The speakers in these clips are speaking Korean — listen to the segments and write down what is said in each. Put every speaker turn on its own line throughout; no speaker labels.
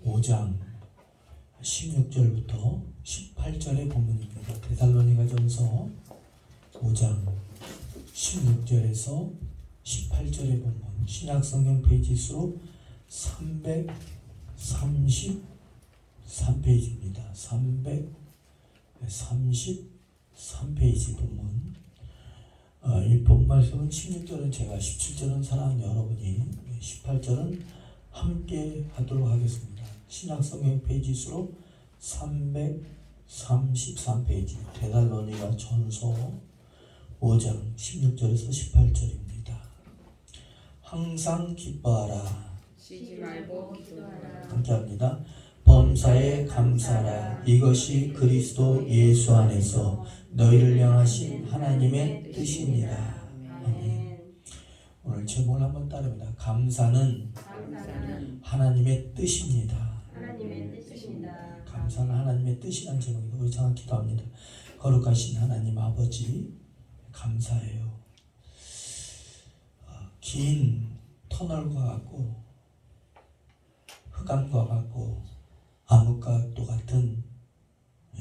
5장 16절부터 18절의 본문입니다. 데살로니가전서 5장 16절에서 18절의 본문, 신약성경 페이지 수로 333페이지입니다. 333페이지 본문. 이 본문 말씀은 16절은 제가, 17절은 사랑하는 여러분이, 18절은 함께 하도록 하겠습니다. 신약성경 페이지 수로 333페이지, 데살로니가 전서 5장 16절에서 18절입니다. 항상 기뻐하라.
쉬지 말고 기도하라.
함께합니다. 범사에 감사하라. 이것이 그리스도 예수 안에서 너희를 향하신 하나님의 뜻입니다. 아멘. 오늘 제목을 한번 따릅니다. 감사는 하나님의 뜻입니다.
하나님의 뜻입니다.
감사는 하나님의 뜻이라는 제목이고, 우리 정확히 기도합니다. 거룩하신 하나님 아버지, 감사해요. 긴 터널과 같고 흑암과 같고 암흑과 같은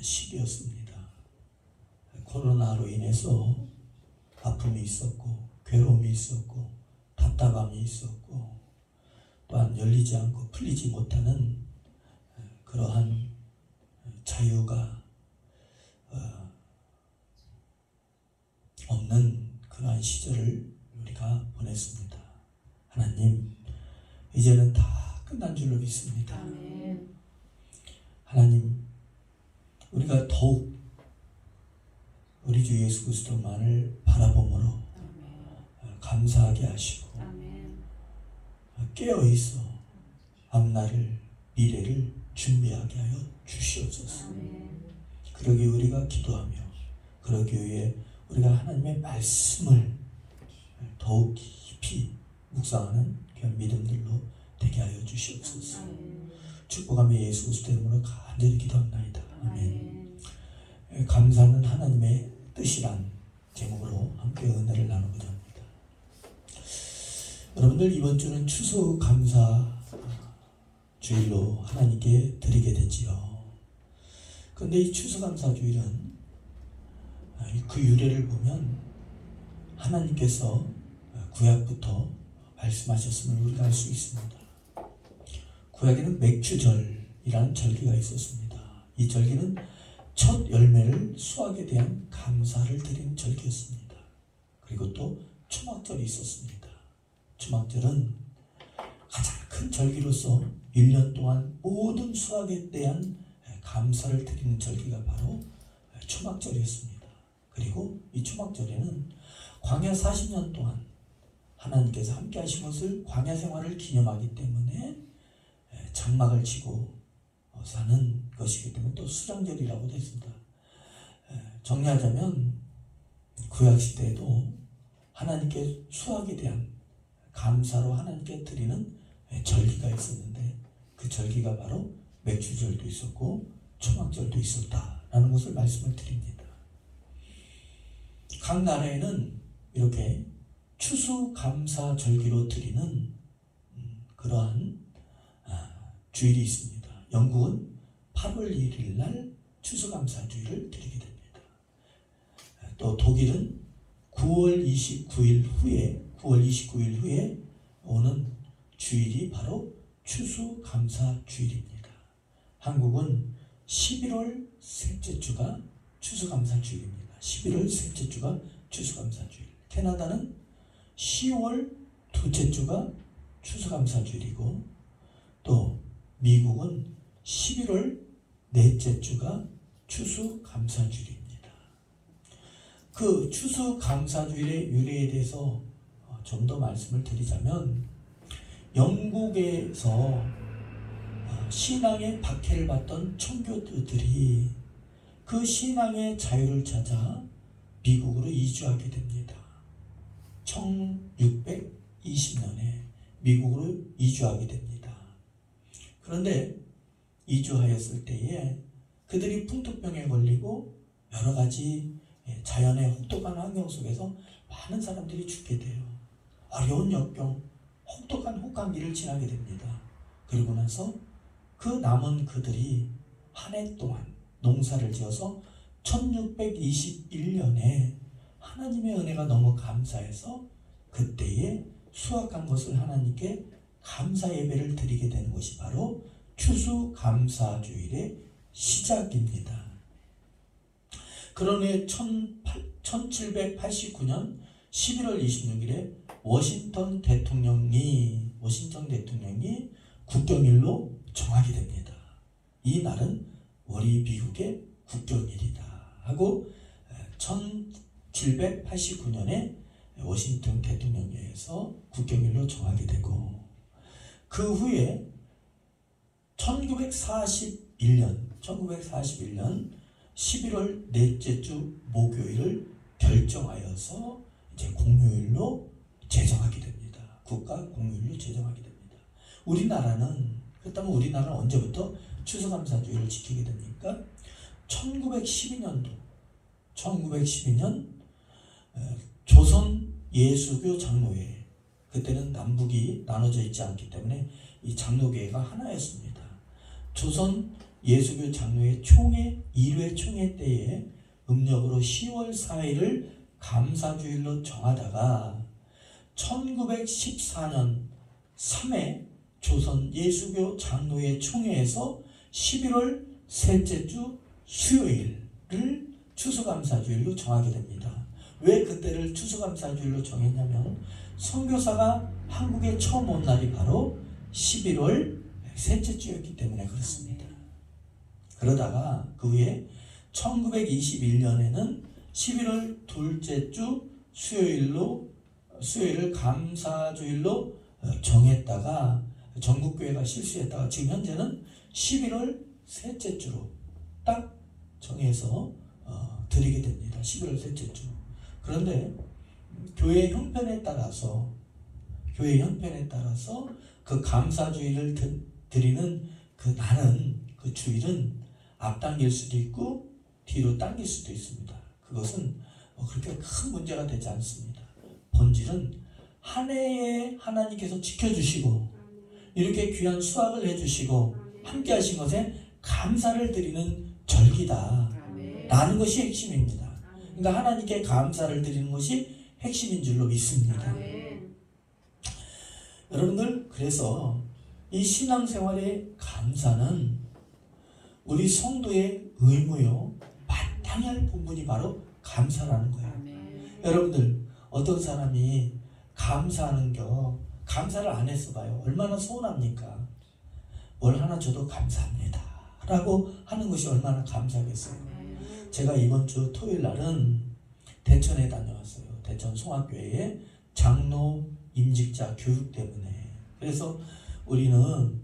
시기였습니다. 코로나로 인해서 아픔이 있었고 괴로움이 있었고 답답함이 있었고, 또한 열리지 않고 풀리지 못하는 그러한 자유가 없는 그러한 시절을 우리가 보냈습니다. 하나님, 이제는 다 끝난 줄로 믿습니다.
아멘.
하나님, 우리가 더욱 우리 주 예수 그리스도만을 바라봄으로 감사하게 하시고,
아멘.
깨어있어 앞날을, 미래를 준비하게 하여 주시옵소서.
아멘.
그러기 우리가 기도하며, 그러기 위해 우리가 하나님의 말씀을 더욱 깊이 묵상하는 그런 믿음들로 되게 하여 주시옵소서.
아멘.
축복하며 예수 그리스도 이름으로 간절히 기도합나이다. 아멘. 감사는 하나님의 뜻이란 제목으로 함께 은혜를 나누고자 합니다. 여러분들, 이번 주는 추수감사 주일로 하나님께 드리게 되지요. 그런데 이 추수감사 주일은 그 유래를 보면 하나님께서 구약부터 말씀하셨음을 우리가 알 수 있습니다. 구약에는 맥주절이라는 절기가 있었습니다. 이 절기는 첫 열매를 수확에 대한 감사를 드리는 절기였습니다. 그리고 또 초막절이 있었습니다. 초막절은 가장 큰 절기로서 1년 동안 모든 수확에 대한 감사를 드리는 절기가 바로 초막절이었습니다. 그리고 이 초막절에는 광야 40년 동안 하나님께서 함께 하신 것을, 광야 생활을 기념하기 때문에 장막을 치고 사는 것이기 때문에 또 수장절이라고도 했습니다. 정리하자면 구약시대에도 하나님께 수확에 대한 감사로 하나님께 드리는 절기가 있었는데, 그 절기가 바로 맥주절도 있었고 초막절도 있었다라는 것을 말씀을 드립니다. 각 나라에는 이렇게 추수감사 절기로 드리는 그러한 주일이 있습니다. 영국은 8월 1일 날 추수감사 주일을 드리게 됩니다. 또 독일은 9월 29일 후에 오는 주일이 바로 추수감사 주일입니다. 한국은 11월 셋째 주가 추수감사 주일입니다. 11월 셋째 주가 추수감사 주일. 캐나다는 10월 둘째 주가 추수감사 주일이고, 또 미국은 11월 넷째 주가 추수감사주일입니다. 그 추수감사주일의 유래에 대해서 좀 더 말씀을 드리자면, 영국에서 신앙의 박해를 받던 청교도들이 그 신앙의 자유를 찾아 미국으로 이주하게 됩니다. 1620년에 미국으로 이주하게 됩니다. 그런데 이주하였을 때에 그들이 풍토병에 걸리고 여러 가지 자연의 혹독한 환경 속에서 많은 사람들이 죽게 돼요. 어려운 역경, 혹독한 혹한기를 지나게 됩니다. 그리고 나서 그 남은 그들이 한 해 동안 농사를 지어서 1621년에 하나님의 은혜가 너무 감사해서 그때에 수확한 것을 하나님께 감사 예배를 드리게 되는 것이 바로 추수감사주일의 시작입니다. 그런 후에 1789년 11월 26일에 워싱턴 대통령이 국경일로 정하게 됩니다. 이 날은 우리 미국의 국경일이다 하고 1789년에 워싱턴 대통령에서 국경일로 정하게 되고, 그 후에 1941년 11월 넷째 주 목요일을 결정하여서 이제 공휴일로 제정하게 됩니다. 국가 공휴일로 제정하게 됩니다. 그렇다면 우리나라는 언제부터 추수감사주의를 지키게 됩니까? 1912년 조선 예수교 장로회, 그때는 남북이 나눠져 있지 않기 때문에 이 장로교회가 하나였습니다. 조선 예수교 장로회 총회 1회 총회 때에 음력으로 10월 4일을 감사주일로 정하다가 1914년 3회 조선 예수교 장로회 총회에서 11월 셋째 주 수요일을 추수감사주일로 정하게 됩니다. 왜 그때를 추수감사주일로 정했냐면 선교사가 한국에 처음 온 날이 바로 11월 셋째 주였기 때문에 그렇습니다. 그러다가 그 후에 1921년에는 11월 둘째 주 수요일을 감사주일로 정했다가 전국교회가 실수했다가 지금 현재는 11월 셋째 주로 딱 정해서 드리게 됩니다. 11월 셋째 주. 그런데 교회 형편에 따라서 그 감사주일을 드리는 그 날은, 그 주일은 앞당길 수도 있고 뒤로 당길 수도 있습니다. 그것은 그렇게 큰 문제가 되지 않습니다. 본질은 한 해에 하나님께서 지켜주시고 이렇게 귀한 수확을 해주시고 함께 하신 것에 감사를 드리는 절기다 라는 것이 핵심입니다. 그러니까 하나님께 감사를 드리는 것이 핵심인 줄로 믿습니다. 여러분들, 그래서 이 신앙생활의 감사는 우리 성도의 의무요, 마땅히 할 본분이 바로 감사라는 거예요. 여러분들, 어떤 사람이 감사를 안 했어 봐요. 얼마나 서운합니까? 뭘 하나 줘도 감사합니다 라고 하는 것이 얼마나 감사하겠어요. 제가 이번 주 토요일 날은 대천에 다녀왔어요. 대천 송악교회에 장로 임직자 교육 때문에. 그래서 우리는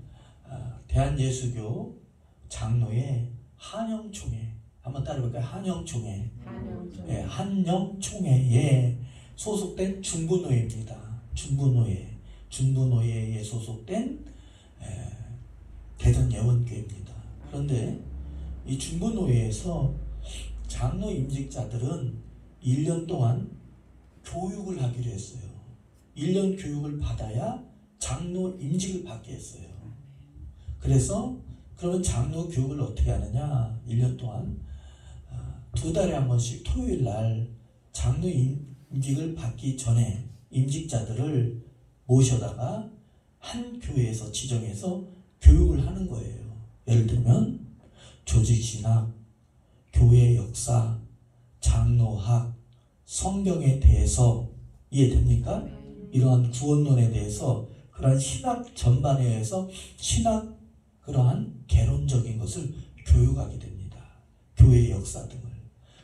대한예수교 장로의 한영총회, 한번 따라볼까요? 한영총회. 네, 한영총회에 소속된 중부노예입니다. 중부노예에 소속된 대전 예원교회입니다. 그런데 이 중부노예에서 장로 임직자들은 1년 동안 교육을 하기로 했어요. 1년 교육을 받아야 장로 임직을 받게 했어요. 그래서 그러면 장로 교육을 어떻게 하느냐? 1년 동안 2달에 한 번씩 토요일 날 장로 임직을 받기 전에 임직자들을 모셔다가 한 교회에서 지정해서 교육을 하는 거예요. 예를 들면 조직신학, 교회 역사, 장로학, 성경에 대해서 이해됩니까? 이러한 구원론에 대해서 그러한 신학 전반에 의해서 신학 그러한 개론적인 것을 교육하게 됩니다. 교회의 역사 등을.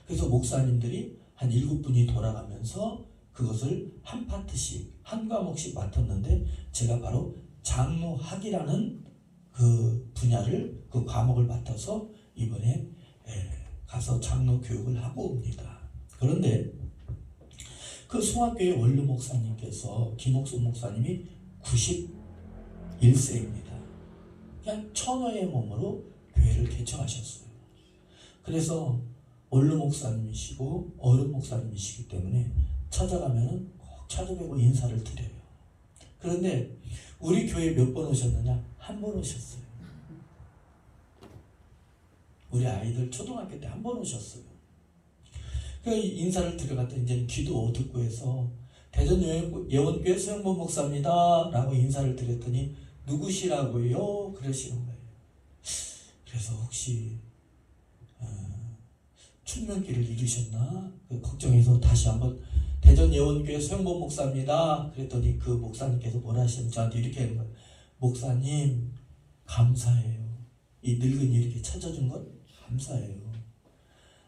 그래서 목사님들이 한 7분이 돌아가면서 그것을 한 파트씩, 한 과목씩 맡았는데 제가 바로 장로학이라는 그 분야를, 그 과목을 맡아서 이번에 가서 장로 교육을 하고 옵니다. 그런데 그 송악교회 원로 목사님께서, 김옥순 목사님이 91세입니다. 그냥 처녀의 몸으로 교회를 개척하셨어요. 그래서 원로 목사님이시고 어른 목사님이시기 때문에 찾아가면은 꼭 찾아뵈고 인사를 드려요. 그런데 우리 교회 몇 번 오셨느냐? 한 번 오셨어요. 우리 아이들 초등학교 때 한 번 오셨어요. 그 인사를 드려갔더니 이제 기도 듣고 해서 대전 예원교회 수영범 목사입니다 라고 인사를 드렸더니 누구시라고요? 그러시는 거예요. 그래서 혹시 충명기를 잃으셨나? 걱정해서 다시 한번 대전 예원교회 수영범 목사입니다. 그랬더니 그 목사님께서 뭐라 하시면 저한테 이렇게 하는 거예요. 목사님 감사해요. 이 늙은이 이렇게 찾아준 건 감사해요.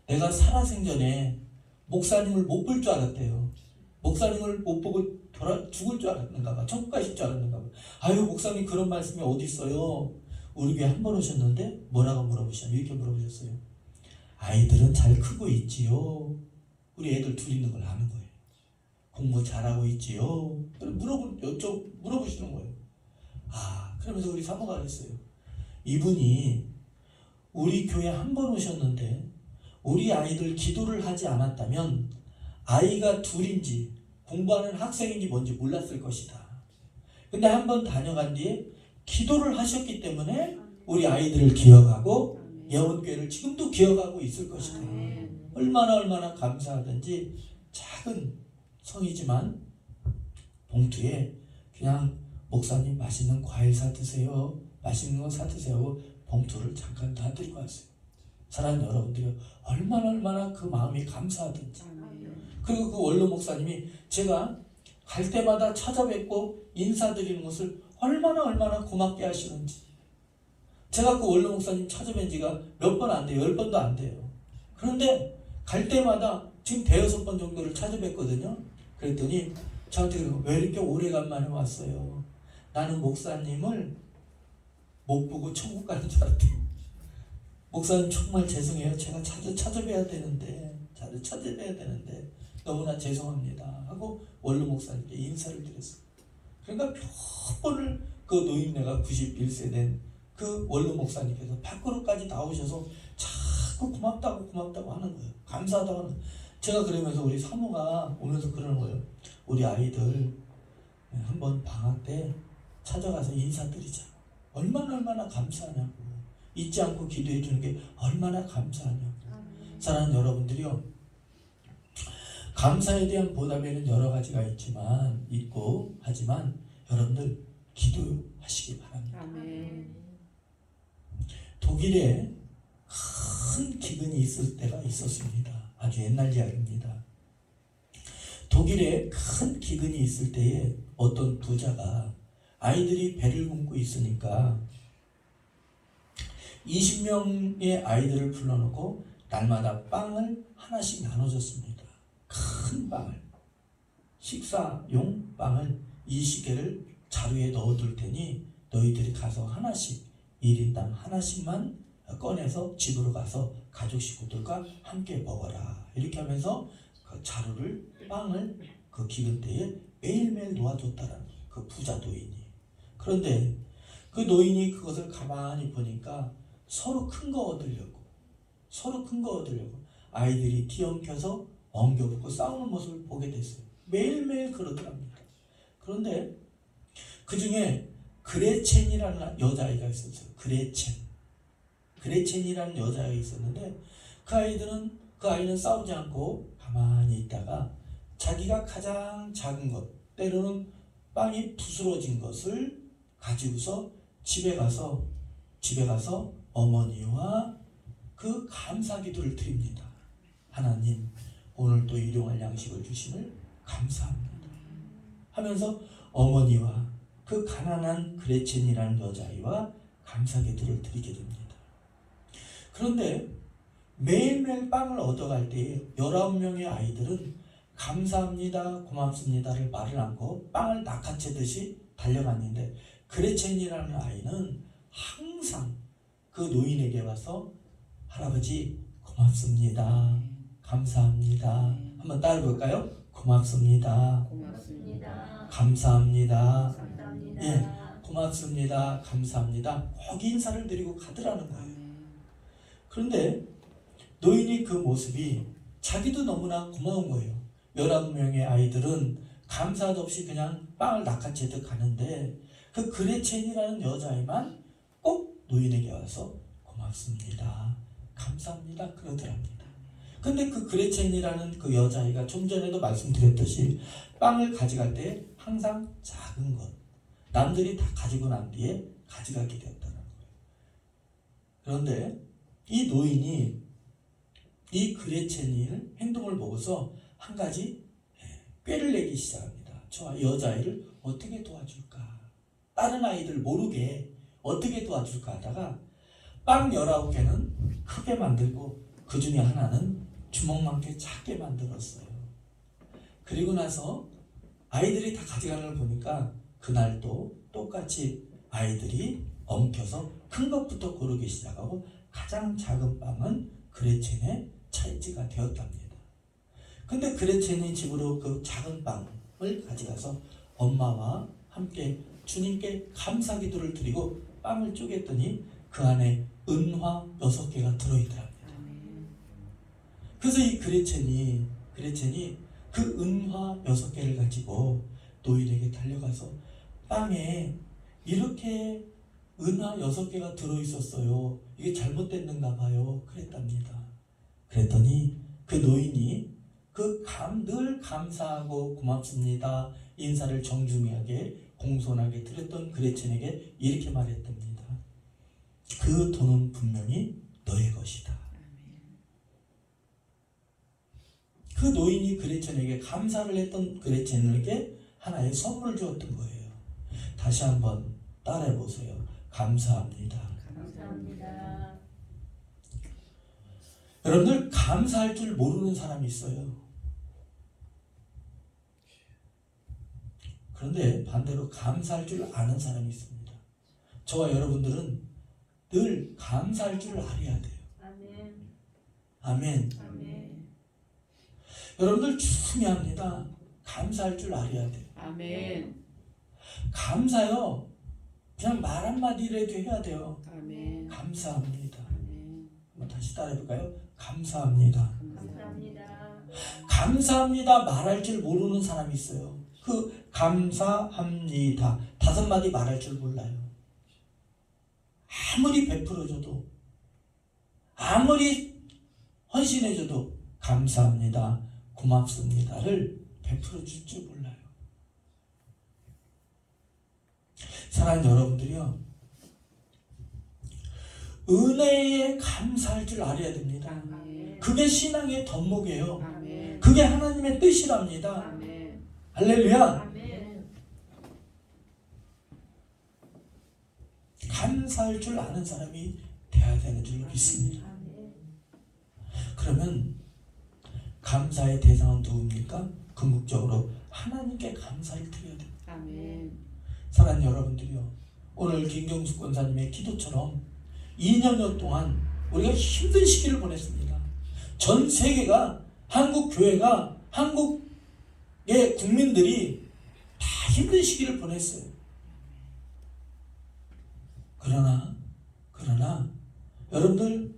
내가 살아생전에 목사님을 못 볼 줄 알았대요. 목사님을 못 보고 죽을 줄 알았는가 봐. 천국 가실 줄 알았는가 봐. 아유 목사님 그런 말씀이 어디 있어요. 우리 교회 한 번 오셨는데 뭐라고 물어보셨냐. 이렇게 물어보셨어요. 아이들은 잘 크고 있지요. 우리 애들 둘 있는 걸 아는 거예요. 공부 잘하고 있지요. 물어보시는 거예요. 그러면서 우리 사모가 그랬어요. 이분이 우리 교회 한 번 오셨는데 우리 아이들 기도를 하지 않았다면 아이가 둘인지 공부하는 학생인지 뭔지 몰랐을 것이다. 근데 한 번 다녀간 뒤에 기도를 하셨기 때문에 우리 아이들을 기억하고 예원교회를 지금도 기억하고 있을 것이다. 얼마나 감사하든지 작은 성이지만 봉투에 그냥 목사님 맛있는 과일 사드세요. 맛있는 거 사드세요 하고 봉투를 잠깐 다 들고 왔어요. 사랑하는 여러분들이 얼마나 그 마음이 감사하든지. 그리고 그 원로 목사님이 제가 갈 때마다 찾아뵙고 인사드리는 것을 얼마나 고맙게 하시는지. 제가 그 원로 목사님 찾아뵌 지가 몇 번 안 돼요. 10번도 안 돼요. 그런데 갈 때마다 지금 5-6번 정도를 찾아뵙거든요. 그랬더니 저한테 그러고 왜 이렇게 오래간만에 왔어요. 나는 목사님을 못 보고 천국 가는 줄 알았대요. 목사님 정말 죄송해요. 제가 자주 찾아뵈야 되는데 너무나 죄송합니다 하고 원로 목사님께 인사를 드렸어요. 그러니까 몇 번을 그 노인네가 91세 된 그 원로 목사님께서 밖으로까지 나오셔서 자꾸 고맙다고 하는 거예요. 감사하다고 하는 거예요. 제가 그러면서 우리 사모가 오면서 그러는 거예요. 우리 아이들 한번 방학 때 찾아가서 인사드리자. 얼마나 감사하냐고. 잊지 않고 기도해 주는 게 얼마나 감사하냐고. 사랑하는 여러분들이요. 감사에 대한 보답에는 여러 가지가 하지만 여러분들 기도하시기 바랍니다.
아멘.
독일에 큰 기근이 있을 때가 있었습니다. 아주 옛날 이야기입니다. 독일에 큰 기근이 있을 때에 어떤 부자가 아이들이 배를 굶고 있으니까 20명의 아이들을 불러놓고 날마다 빵을 하나씩 나눠줬습니다. 큰 빵을, 식사용 빵을 20개를 자루에 넣어둘 테니 너희들이 가서 하나씩 1인당 하나씩만 꺼내서 집으로 가서 가족 식구들과 함께 먹어라. 이렇게 하면서 그 자루를 빵을 그 기근 때에 매일매일 놓아줬다라는 거예요. 그 부자 노인이. 그런데 그 노인이 그것을 가만히 보니까 서로 큰 거 얻으려고 아이들이 뒤엉켜서 엉겨붙고 싸우는 모습을 보게 됐어요. 매일매일 그러더랍니다. 그런데 그 중에 그레첸이라는 여자아이가 있었어요. 그레첸이라는 여자아이가 있었는데 그 아이는 싸우지 않고 가만히 있다가 자기가 가장 작은 것, 때로는 빵이 부스러진 것을 가지고서 집에 가서 어머니와 그 감사 기도를 드립니다. 하나님, 오늘 또 일용할 양식을 주심을 감사합니다 하면서 어머니와 그 가난한 그레첸이라는 여자아이와 감사 기도를 드리게 됩니다. 그런데 매일매일 빵을 얻어갈 때에 19명의 아이들은 감사합니다, 고맙습니다를 말을 않고 빵을 낚아채듯이 달려갔는데 그레첸이라는 아이는 항상 그 노인에게 와서 할아버지 고맙습니다, 감사합니다. 한번 따라 볼까요? 고맙습니다, 감사합니다, 예, 고맙습니다, 감사합니다. 꼭 인사를 드리고 가더라는 거예요. 그런데 노인이 그 모습이 자기도 너무나 고마운 거예요. 19명의 아이들은 감사도 없이 그냥 빵을 낚아채듯 가는데 그 그레첸이라는 여자아이만 꼭 노인에게 와서 고맙습니다, 감사합니다 그러더랍니다. 근데 그 그레첸이라는 그 여자아이가 좀 전에도 말씀드렸듯이 빵을 가져갈 때 항상 작은 것, 남들이 다 가지고 난 뒤에 가져가게 되었다는 거예요. 그런데 이 노인이 이 그레첸의 행동을 보고서 한 가지 꾀를 내기 시작합니다. 저 여자아이를 어떻게 도와줄까? 다른 아이들 모르게 어떻게 도와줄까 하다가 빵 19개는 크게 만들고 그 중에 하나는 주먹만큼 작게 만들었어요. 그리고 나서 아이들이 다 가져가는 걸 보니까 그날도 똑같이 아이들이 엉켜서 큰 것부터 고르기 시작하고 가장 작은 빵은 그레첸의 차지가 되었답니다. 근데 그레첸이 집으로 그 작은 빵을 가져가서 엄마와 함께 주님께 감사 기도를 드리고 빵을 쪼갰더니 그 안에 은화 6개가 들어있더랍니다. 그래서 이 그레첸이 그 은화 6개를 가지고 노인에게 달려가서 빵에 이렇게 은화 6개가 들어있었어요. 이게 잘못됐는가 봐요. 그랬답니다. 그랬더니 그 노인이 늘 감사하고 고맙습니다. 인사를 정중하게 공손하게 드렸던 그레첸에게 이렇게 말했답니다. 그 돈은 분명히 너의 것이다. 그 노인이 그레첸에게 감사를 했던 그레첸에게 하나의 선물을 주었던 거예요. 다시 한번 따라해 보세요. 감사합니다.
감사합니다.
여러분들 감사할 줄 모르는 사람이 있어요. 그런데 반대로 감사할 줄 아는 사람이 있습니다. 저와 여러분들은 늘 감사할 줄 알아야 돼요.
아멘.
아멘.
아멘.
여러분들 중요합니다. 감사할 줄 알아야 돼요.
아멘.
감사요. 그냥 말 한마디라도 해야 돼요.
아멘.
감사합니다.
아멘.
한번 다시 따라해볼까요? 감사합니다.
감사합니다.
감사합니다 말할 줄 모르는 사람이 있어요. 그 감사합니다 5마디 말할 줄 몰라요. 아무리 베풀어줘도 아무리 헌신해줘도 감사합니다 고맙습니다를 베풀어줄 줄 몰라요. 사랑하는 여러분들이요, 은혜에 감사할 줄 알아야 됩니다.
아멘.
그게 신앙의 덕목이에요.
아멘.
그게 하나님의 뜻이랍니다.
아멘.
할렐루야.
아멘.
감사할 줄 아는 사람이 돼야 되는 줄 믿습니다.
아멘.
그러면 감사의 대상은 누굽니까? 궁극적으로 하나님께 감사를 드려야 됩니다.
아멘.
사랑하는 여러분들이요, 오늘 김경숙 권사님의 기도처럼 2년여 동안 우리가 힘든 시기를 보냈습니다. 전 세계가, 한국 교회가, 한국의 국민들이 다 힘든 시기를 보냈어요. 그러나 여러분들,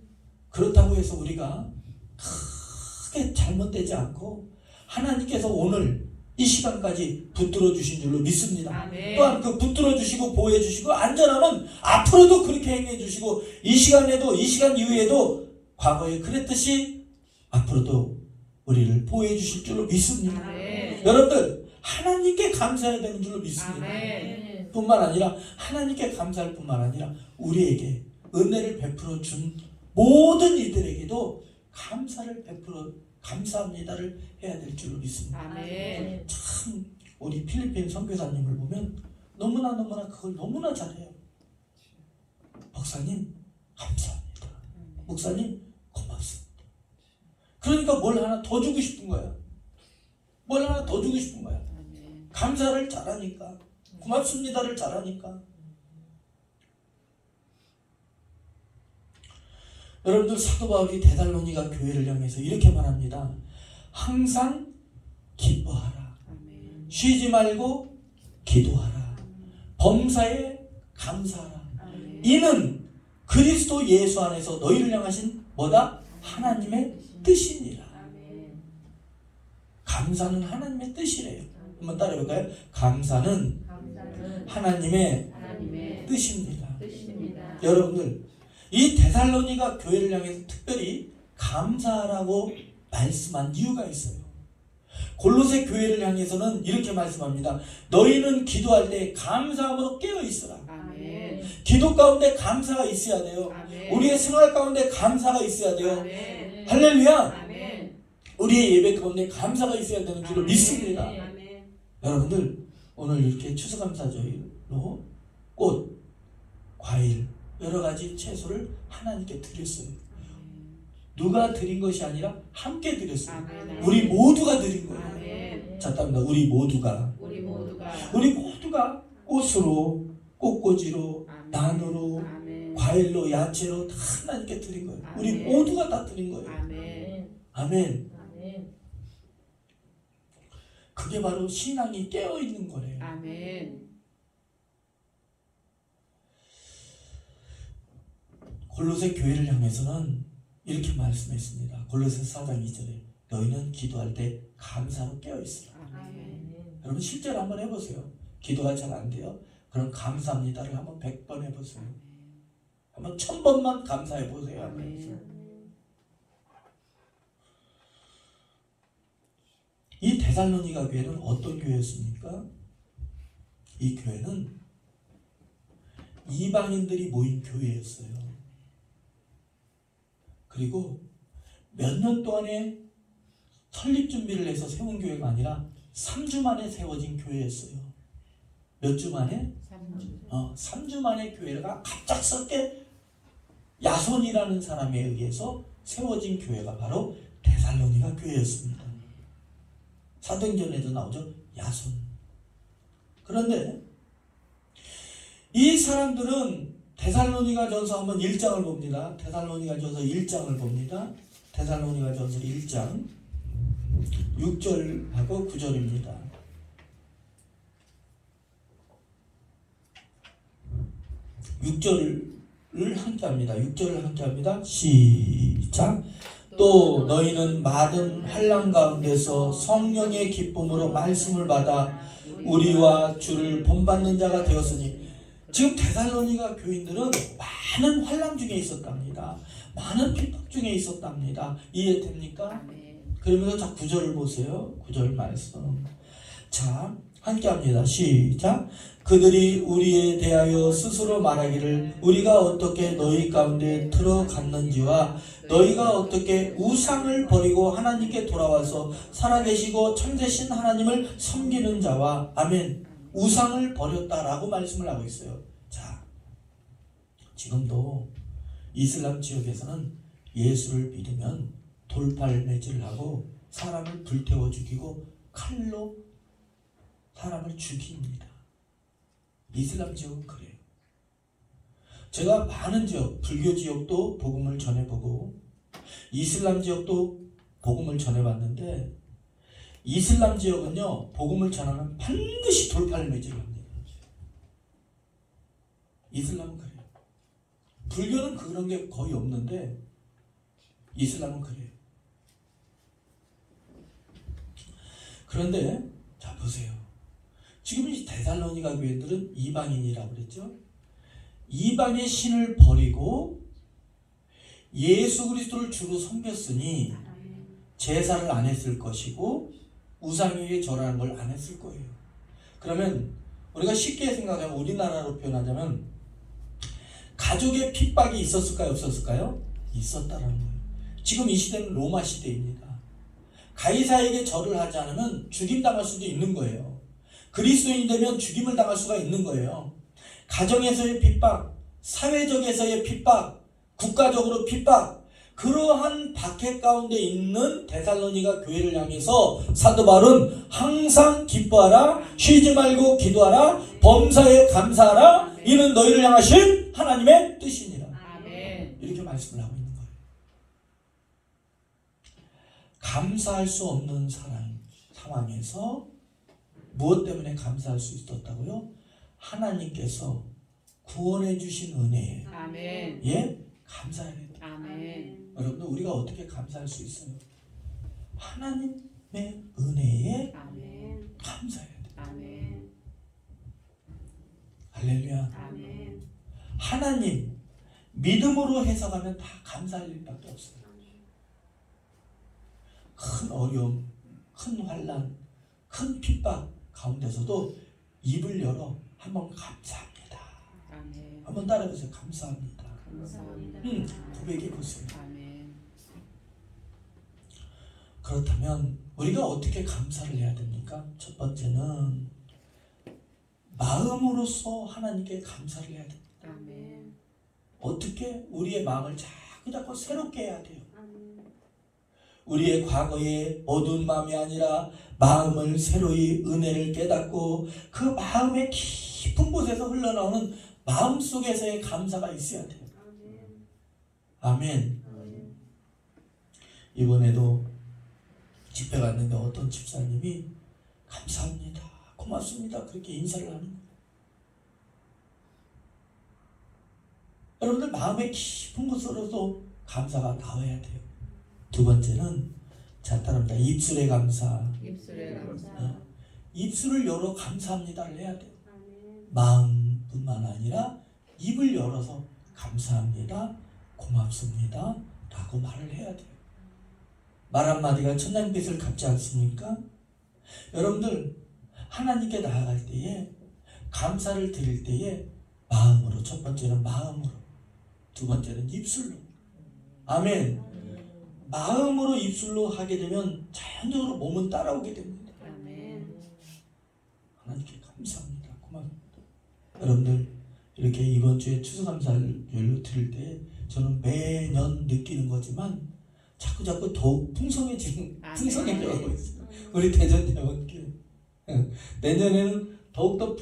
그렇다고 해서 우리가 크게 잘못되지 않고 하나님께서 오늘 이 시간까지 붙들어 주신 줄로 믿습니다.
아멘.
또한 그 붙들어 주시고 보호해 주시고 안전하면 앞으로도 그렇게 행해 주시고 이 시간에도, 이 시간 이후에도 과거에 그랬듯이 앞으로도 우리를 보호해 주실 줄로 믿습니다.
아멘.
여러분들, 하나님께 감사해야 되는 줄로 믿습니다.
아멘.
뿐만 아니라 하나님께 감사할 뿐만 아니라 우리에게 은혜를 베풀어 준 모든 이들에게도 감사를 베풀어 감사합니다를 해야 될 줄로 믿습니다.
아멘.
참 우리 필리핀 선교사님을 보면 너무나 그걸 너무나 잘해요. 목사님 감사합니다. 목사님 고맙습니다. 그러니까 뭘 하나 더 주고 싶은 거야. 뭘 하나 더 주고 싶은 거야.
아멘.
감사를 잘하니까, 고맙습니다를 잘하니까. 여러분들, 사도 바울이 데살로니가 교회를 향해서 이렇게 말합니다. 항상 기뻐하라.
아멘.
쉬지 말고 기도하라. 범사에 감사하라.
아멘.
이는 그리스도 예수 안에서 너희를 향하신 뭐다? 하나님의 뜻이니라.
아멘.
감사는 하나님의 뜻이래요. 한번 따라해볼까요? 감사는
감사는
하나님의
하나님의
뜻입니다.
뜻입니다.
여러분들, 이 데살로니가 교회를 향해서 특별히 감사하라고 말씀한 이유가 있어요. 골로새 교회를 향해서는 이렇게 말씀합니다. 너희는 기도할 때 감사함으로 깨어 있으라.
아멘.
기도 가운데 감사가 있어야 돼요.
아멘.
우리의 생활 가운데 감사가 있어야 돼요.
아멘.
할렐루야.
아멘.
우리의 예배 가운데 감사가 있어야 되는 줄을
아멘.
믿습니다.
아멘.
여러분들 오늘 이렇게 추수감사절로 꽃, 과일, 여러 가지 채소를 하나님께 드렸어요. 누가 드린 것이 아니라 함께 드렸어요.
아멘.
우리 모두가 드린 거예요.
아멘.
자, 따릅니다. 우리 모두가 꽃으로, 꽃꽂이로,
아멘.
난으로,
아멘.
과일로, 야채로 다 하나님께 드린 거예요. 우리
아멘.
모두가 다 드린 거예요.
아멘.
아멘.
아멘.
그게 바로 신앙이 깨어 있는 거래요.
아멘.
골로새 교회를 향해서는 이렇게 말씀했습니다. 골로새 4장 2절에 너희는 기도할 때 감사로 깨어 있으라.
아멘.
여러분 실제로 한번 해보세요. 기도가 잘 안 돼요? 그럼 감사합니다를 한번 100번 해보세요. 한번 1000번만 감사해보세요.
아멘.
이 데살로니가 교회는 어떤 교회였습니까? 이 교회는 이방인들이 모인 교회였어요. 그리고 몇 년 동안에 설립 준비를 해서 세운 교회가 아니라 3주 만에 세워진 교회였어요. 몇 주 만에? 3주 만에 교회가 갑작스럽게 야손이라는 사람에 의해서 세워진 교회가 바로 데살로니가 교회였습니다. 사도행전에도 나오죠. 야손. 그런데 이 사람들은 데살로니가 전서 한번 1장을 봅니다. 데살로니가 전서 1장을 봅니다. 데살로니가 전서 1장 6절하고 9절입니다. 6절을 함께합니다. 6절을 함께합니다. 시작. 또 너희는 많은 환난 가운데서 성령의 기쁨으로 말씀을 받아 우리와 주를 본받는 자가 되었으니. 지금 데살로니가 교인들은 많은 환난 중에 있었답니다. 많은 핍박 중에 있었답니다. 이해됩니까?
아멘.
그러면서 자 9절을 보세요. 9절 말씀. 자 함께합니다. 시작. 그들이 우리에 대하여 스스로 말하기를 우리가 어떻게 너희 가운데 들어갔는지와 너희가 어떻게 우상을 버리고 하나님께 돌아와서 살아계시고 참되신 하나님을 섬기는 자와 아멘 우상을 버렸다라고 말씀을 하고 있어요. 자 지금도 이슬람 지역에서는 예수를 믿으면 돌팔매질을 하고 사람을 불태워 죽이고 칼로 사람을 죽입니다. 이슬람 지역은 그래요. 제가 많은 지역, 불교 지역도 복음을 전해보고 이슬람 지역도 복음을 전해봤는데 이슬람 지역은요 복음을 전하면 반드시 돌팔매질을 합니다. 이슬람은 그래요. 불교는 그런 게 거의 없는데 이슬람은 그래요. 그런데 자 보세요. 지금 이 데살로니가 교회들은 이방인이라고 그랬죠. 이방의 신을 버리고 예수 그리스도를 주로 섬겼으니 제사를 안 했을 것이고 우상에게 절하는 걸 안 했을 거예요. 그러면 우리가 쉽게 생각하면 우리나라로 표현하자면 가족의 핍박이 있었을까요? 없었을까요? 있었다라는 거예요. 지금 이 시대는 로마 시대입니다. 가이사에게 절을 하지 않으면 죽임당할 수도 있는 거예요. 그리스도인이 되면 죽임을 당할 수가 있는 거예요. 가정에서의 핍박, 사회적에서의 핍박, 국가적으로 핍박, 그러한 박해 가운데 있는 데살로니가 교회를 향해서 사도 바울은 항상 기뻐하라, 쉬지 말고 기도하라, 범사에 감사하라, 이는 너희를 향하신 하나님의 뜻이니라.
아멘.
이렇게 말씀을 하고 있는 거예요. 감사할 수 없는 상황에서 무엇 때문에 감사할 수 있었다고요? 하나님께서 구원해 주신 은혜에
아멘.
감사해야 돼요.
아멘.
여러분들 우리가 어떻게 감사할 수 있어요? 하나님의 은혜에
아멘.
감사해야 돼요.
아멘.
할렐루야.
아멘.
하나님 믿음으로 해석하면 다 감사할 일밖에 없어요. 큰 어려움, 큰 환난, 큰 핍박 가운데서도 입을 열어 한번 감사합니다.
아멘.
한번 따라해보세요. 감사합니다.
감사합니다.
고백해 보세요.
아멘.
그렇다면 우리가 어떻게 감사를 해야 됩니까? 첫 번째는 마음으로서 하나님께 감사를 해야 됩니다.
아멘.
어떻게? 우리의 마음을 자꾸 새롭게 해야 돼요.
아멘.
우리의 과거의 어두운 마음이 아니라 마음을 새로이 은혜를 깨닫고 그 마음의 깊은 곳에서 흘러나오는 마음 속에서의 감사가 있어야 돼요.
아멘.
아멘.
아멘.
이번에도 집회 갔는데 어떤 집사님이 감사합니다, 고맙습니다 그렇게 인사를 하는 거예요. 여러분들 마음의 깊은 곳으로도 감사가 나와야 돼요. 두 번째는 자 따라합니다. 입술의 감사.
입술의 감사.
입술을 열어 감사합니다를 해야 돼요.
아멘.
마음뿐만 아니라 입을 열어서 감사합니다, 고맙습니다 라고 말을 해야 돼요. 말 한마디가 천냥빚을 갚지 않습니까? 여러분들 하나님께 나아갈 때에 감사를 드릴 때에 마음으로, 첫 번째는 마음으로, 두 번째는 입술로. 아멘. 마음으로 입술로 하게 되면 자연적으로 몸은 따라오게 됩니다.
아멘.
하나님께 감사합니다, 고맙습니다. 여러분들 이렇게 이번 주에 추수감사를 드릴 때 저는 매년 느끼는 거지만 자꾸 더욱 풍성해져가고 있어요. 우리 대전대원교회 내년에는 더욱더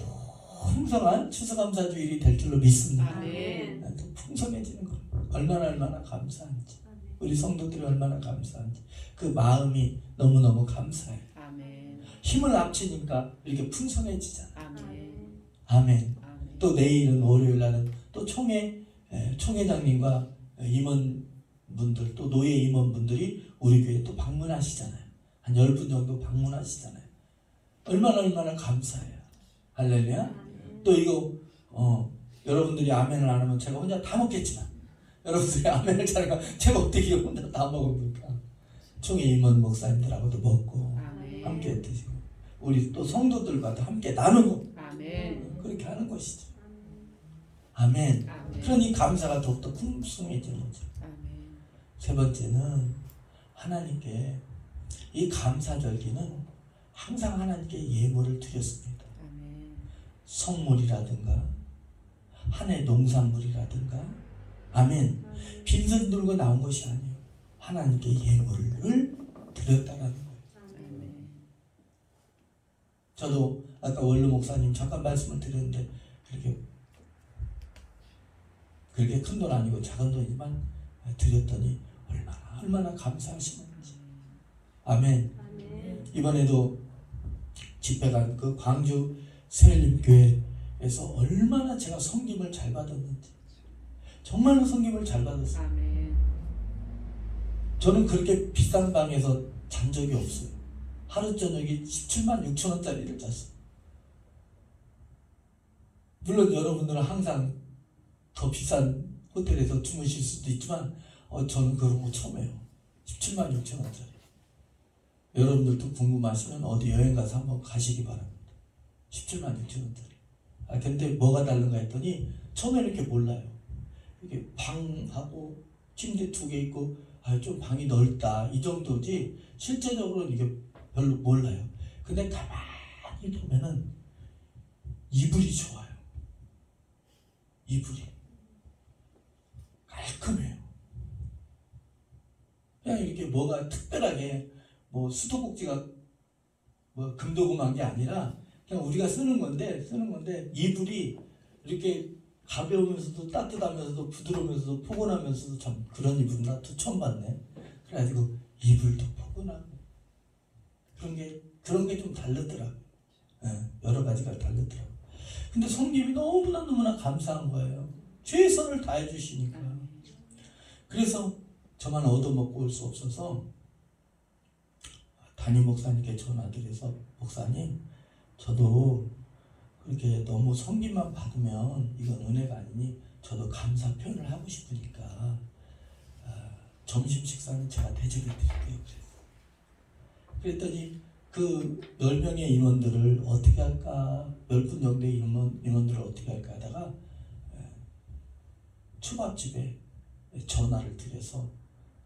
풍성한 추수감사주일이 될 줄로 믿습니다.
아멘.
더 풍성해지는 거 얼마나 감사한지, 우리 성도들이 얼마나 감사한지 그 마음이 너무너무 감사해요.
아멘.
힘을 합치니까 이렇게 풍성해지잖아요.
아멘.
아멘.
아멘.
또 내일은 월요일 날은 또 총회장님과 임원분들, 또 노예 임원분들이 우리 교회에 또 방문하시잖아요. 한 10분 정도 방문하시잖아요. 얼마나 감사해요. 할렐루야. 또 이거 여러분들이 아멘을 안 하면 제가 혼자 다 먹겠지만 여러분들이 아멘을 잘하니까 제가 어떻게 혼자 다 먹습니까? 총회 임원 목사님들하고도 먹고
아멘.
함께 드시고 우리 또 성도들과도 함께 나누고
아멘.
그렇게 하는 것이죠. 아멘.
아멘.
그러니 감사가 더욱더 풍성해지는 거죠.
아멘.
세 번째는 하나님께 이 감사절기는 항상 하나님께 예물을 드렸습니다.
아멘.
성물이라든가 한 해 농산물이라든가. 아멘. 빈손 들고 나온 것이 아니에요. 하나님께 예물을 드렸다는 거예요.
아멘.
저도 아까 원로 목사님 잠깐 말씀을 드렸는데 그렇게 큰 돈 아니고 작은 돈이지만 드렸더니 얼마나 감사하시는지. 아멘.
아멘.
이번에도 집회 간 그 광주 새일림 교회에서 얼마나 제가 섬김을 잘 받았는지, 정말로 섬김을 잘 받았어요.
아멘.
저는 그렇게 비싼 방에서 잔 적이 없어요. 하루 저녁에 17만 6천 원짜리를 잤어요. 물론 여러분들은 항상 더 비싼 호텔에서 주무실 수도 있지만 저는 그런 거 처음 해요. 17만 6천 원짜리. 여러분들도 궁금하시면 어디 여행 가서 한번 가시기 바랍니다. 17만 6천 원짜리. 근데 뭐가 다른가 했더니 처음에 이렇게 몰라요. 이게 방하고 침대 2개 있고 좀 방이 넓다 이 정도지 실제적으로는 이게 별로 몰라요. 근데 가만히 보면은 이불이 좋아요. 이불이 깔끔해요. 그냥 이렇게 뭐가 특별하게 뭐 수도꼭지가 뭐 금도금한 게 아니라 그냥 우리가 쓰는 건데 이불이 이렇게 가벼우면서도 따뜻하면서도 부드러우면서도 포근하면서도 참 그런 이불은 나도 처음 봤네. 그래가지고 이불도 포근하고 그런 게 좀 다르더라고. 여러 가지가 다르더라고. 근데 성김이 너무나 감사한 거예요. 최선을 다해 주시니까. 그래서 저만 얻어먹고 올 수 없어서 담임 목사님께 전화드려서 목사님, 저도 그렇게 너무 성김만 받으면 이건 은혜가 아니니 저도 감사 표현을 하고 싶으니까 점심 식사는 제가 대접해 드릴게요. 그랬더니 그 10명의 인원들을 어떻게 할까, 10분 정도의 인원들을 어떻게 할까 하다가 초밥집에 전화를 드려서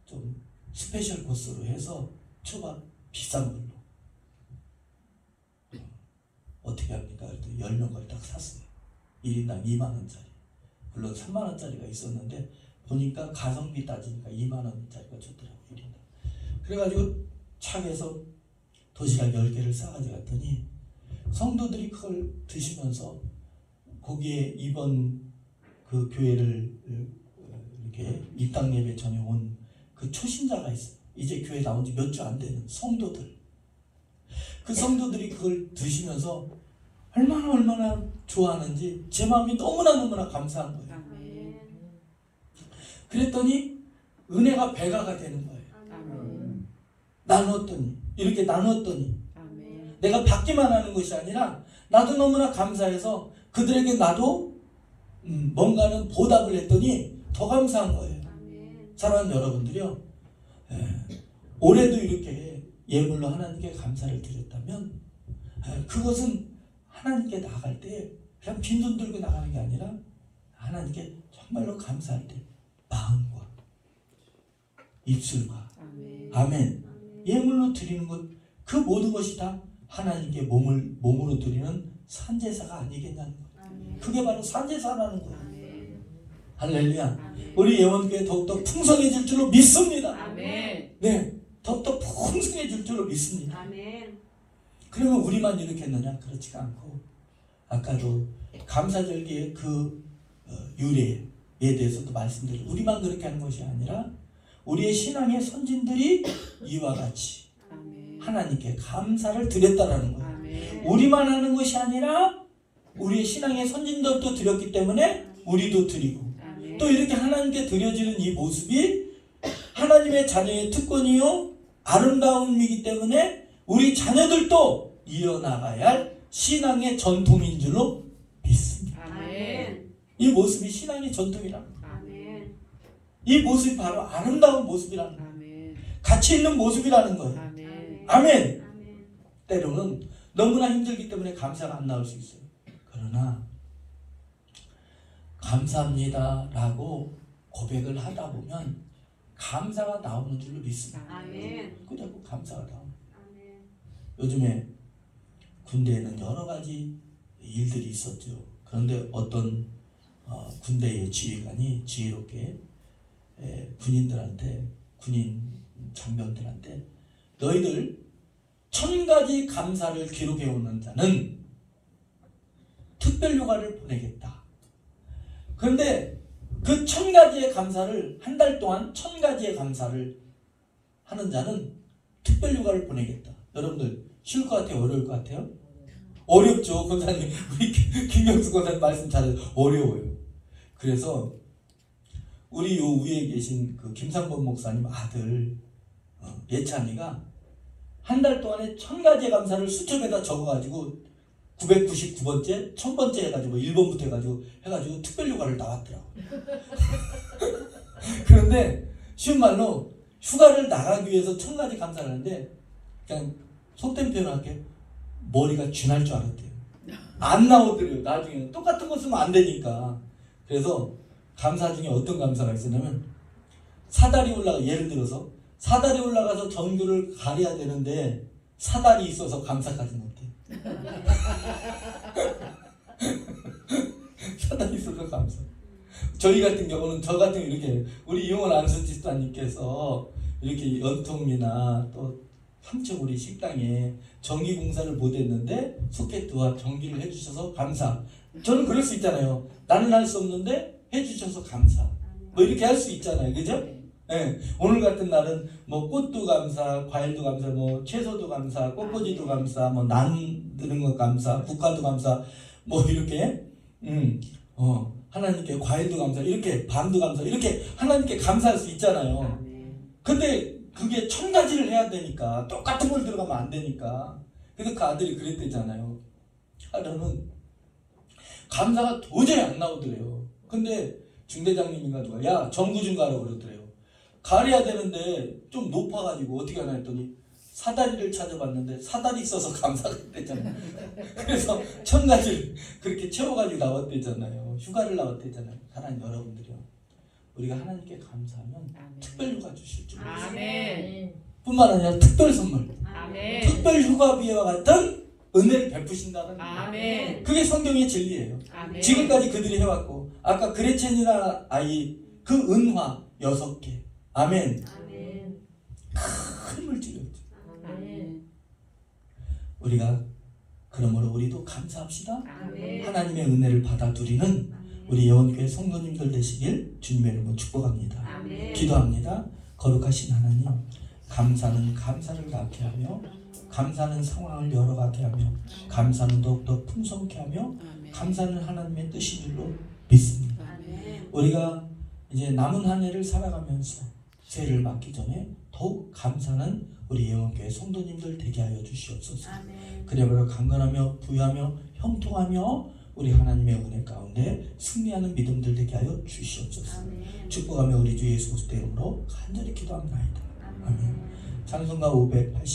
좀 스페셜 코스로 해서 초밥 비싼 걸로 어떻게 합니까? 그래도 10명 걸 딱 샀어요. 1인당 2만원짜리. 물론 3만원짜리가 있었는데 보니까 가성비 따지니까 2만원짜리가 좋더라고요. 1인당. 그래가지고 차에서 도시락 10개를 싸가지고 갔더니 성도들이 그걸 드시면서 거기에 이번 그 교회를 이렇게 입당 예배 전에 온 그 초신자가 있어요. 이제 교회 나온 지 몇 주 안 되는 성도들. 그 성도들이 그걸 드시면서 얼마나 좋아하는지 제 마음이 너무나 감사한 거예요.
아멘.
그랬더니 은혜가 배가가 되는 거예요.
아멘.
나누었더니 이렇게 나누었더니
아멘.
내가 받기만 하는 것이 아니라 나도 너무나 감사해서 그들에게 나도 뭔가는 보답을 했더니 더 감사한 거예요. 사랑하는 여러분들이요, 올해도 이렇게 예물로 하나님께 감사를 드렸다면 그것은 하나님께 나갈 때 그냥 빈손 들고 나가는 게 아니라 하나님께 정말로 감사할 때 마음과 입술과
아멘.
아멘 예물로 드리는 것, 그 모든 것이 다 하나님께 몸으로 드리는 산제사가 아니겠냐는 거예요. 그게 바로 산제사라는 거예요. 할렐루야. 우리 예원교회 더욱더 풍성해질 줄로 믿습니다.
아멘.
네, 더욱더 풍성해질 줄로 믿습니다.
아멘.
그러면 우리만 이렇게 했느냐? 그렇지가 않고 아까도 감사절기의 그 유래에 대해서도 말씀드렸고 우리만 그렇게 하는 것이 아니라 우리의 신앙의 선진들이 이와 같이
아멘.
하나님께 감사를 드렸다라는 거예요.
아멘.
우리만 하는 것이 아니라 우리의 신앙의 선진들도 드렸기 때문에 우리도 드리고
아멘.
또 이렇게 하나님께 드려지는 이 모습이 하나님의 자녀의 특권이요 아름다움이기 때문에 우리 자녀들도 이어나가야 할 신앙의 전통인 줄로 믿습니다.
아멘.
이 모습이 신앙의 전통이라는 거예요.
아멘.
이 모습이 바로 아름다운 모습이라는 거예요.
아멘.
가치 있는 모습이라는 거예요.
아멘.
아멘.
아멘.
때로는 너무나 힘들기 때문에 감사가 안 나올 수 있어요. 그러나 감사합니다 라고 고백을 하다 보면 감사가 나오는 줄로 믿습니다.
아멘.
그냥 감사가 나옵니다.
아멘.
요즘에 군대에는 여러 가지 일들이 있었죠. 그런데 어떤 군대의 지휘관이 지혜롭게 군인들한테, 군인 장병들한테 너희들 1000가지 감사를 기록해 오는 자는 특별휴가를 보내겠다. 그런데 그 1000가지의 감사를 한 달 동안 1000가지의 감사를 하는 자는 특별휴가를 보내겠다. 여러분들 쉬울 것 같아요? 어려울 것 같아요? 어렵죠. 권사님, 우리 김경수 권사님 말씀 잘해요. 어려워요. 그래서 우리 요 위에 계신 그 김상범 목사님 아들 예찬이가 한 달 동안에 1000가지의 감사를 수첩에다 적어가지고 999번째, 1000번째 해가지고 1번부터 해가지고 특별휴가를 나왔더라고요. 그런데 쉬운 말로 휴가를 나가기 위해서 1000가지 감사를 하는데 그냥 속된 표현을 할게요. 머리가 쥐날 줄 알았대요. 안 나오더래요. 나중에는 똑같은 거 쓰면 안 되니까. 그래서 감사 중에 어떤 감사가 있었냐면 사다리 올라가, 예를 들어서 사다리 올라가서 전구를 가려야 되는데 사다리 있어서 감사까지 못해. 사다리 있어서 감사. 저희 같은 경우는 이렇게 우리 이용원 안수집사님께서 이렇게 연통이나 또 삼척 우리 식당에 전기 공사를 못했는데 소켓과 전기를 해주셔서 감사. 저는 그럴 수 있잖아요. 나는 할 수 없는데 해주셔서 감사. 뭐 이렇게 할 수 있잖아요, 그죠? 네. 오늘 같은 날은 뭐 꽃도 감사, 과일도 감사, 뭐 채소도 감사, 꽃꽂이도 감사, 뭐 나누는 것 감사, 국화도 감사, 뭐 이렇게 하나님께 과일도 감사, 이렇게 밤도 감사, 이렇게 하나님께 감사할 수 있잖아요.
아멘.
근데 그게 1000가지를 해야 되니까 똑같은 걸 들어가면 안 되니까. 그래서 그 아들이 그랬대잖아요. 아들은 감사가 도저히 안 나오더래요. 근데 중대장님인가 누가 야 전구 좀 가라 그러더래요. 가려야 되는데 좀 높아가지고 어떻게 하나 했더니 사다리를 찾아봤는데 사다리 있어서 감사가 됐잖아요. 그래서 1000가지를 그렇게 채워가지고 나왔대잖아요. 휴가를 나왔대잖아요. 하나님 여러분들이요. 우리가 하나님께 감사하면
아멘.
특별 휴가 주실 줄 믿습니다.
아멘.
뿐만 아니라 특별 선물,
아멘.
특별 휴가비와 같은 은혜를 베푸신다는 거예요.
아멘.
그게 성경의 진리예요.
아멘.
지금까지 그들이 해왔고 아까 그레첸이나 아이 그 은화 6개 아멘
아멘.
큰 물질이었죠.
아멘.
우리가 그러므로 우리도 감사합시다.
아멘.
하나님의 은혜를 받아 누리는
아멘.
우리 예원교회 성도님들 되시길 주님의 이름으로 축복합니다.
아멘.
기도합니다. 거룩하신 하나님, 감사는 감사를 낳게 하며 감사는 상황을 열어가게 하며 감사는 더욱더 풍성케 하며
아멘.
감사는 하나님의 뜻인 줄로 믿습니다.
아멘.
우리가 이제 남은 한 해를 살아가면서 새해를 맞기 전에 더욱 감사는 우리 예원교회 성도님들 되게 하여 주시옵소서.
아멘.
그래버려 강건하며 부유하며 형통하며 우리 하나님의 은혜 가운데 승리하는 믿음들 되게 하여 주시옵소서.
아멘.
축복하며 우리 주 예수 그리스도의 이름으로 간절히 기도합니다. 아멘.
아멘.
찬송가 580